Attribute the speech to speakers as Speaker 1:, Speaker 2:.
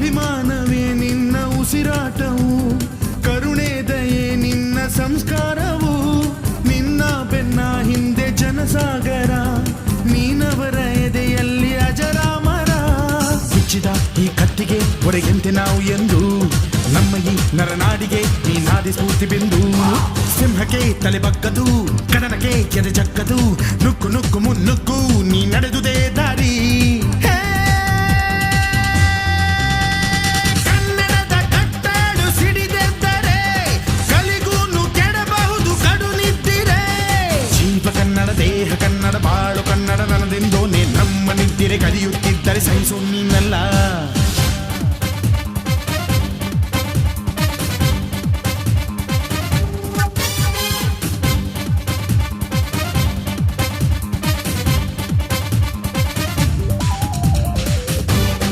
Speaker 1: ಅಭಿಮಾನವೇ ನಿನ್ನ ಉಸಿರಾಟವು, ಕರುಣೆ ದಯೆ ನಿನ್ನ ಸಂಸ್ಕಾರವು, ನಿನ್ನ ಬೆನ್ನ ಹಿಂದೆ ಜನಸಾಗರ, ನೀನವರ ಎದೆಯಲ್ಲಿ ಅಜರಾಮರ. ಬಿಚ್ಚಿದ ಈ ಕತ್ತಿಗೆ ಒಡೆಯಂತೆ ನಾವು ಎಂದು, ನಮ್ಮ ಈ ನರನಾಡಿಗೆ ನೀ ನಾದಿ ಸ್ಫೂರ್ತಿ ಬಿಂದು. ಸಿಂಹಕ್ಕೆ ತಲೆ ಬಗ್ಗದು, ಕಡನಕ್ಕೆ ಎದೆ ಜಕ್ಕದು, ನುಕ್ಕು ನುಕ್ಕು ಮುನ್ನುಕ್ಕು ನೀ ನಡೆದುದೇ ದಾರಿ. ಕನ್ನಡದ ಕಟ್ಟಾಡು ಸಿಡಿದೆದ್ದರೆ ಕಲಿಗೂನು ಕೆಡಬಹುದು ಕಡು ನಿದ್ದಿರೆ. ಜೀವ ಕನ್ನಡ, ದೇಹ ಕನ್ನಡ, ಬಾಳು ಕನ್ನಡ, ನನದೆಂದೋನೆ ನಮ್ಮ ನಿದ್ದಿರೆ ಕಲಿಯುತ್ತಿದ್ದರೆ ಸಹಿಸು ನೀನಲ್ಲ.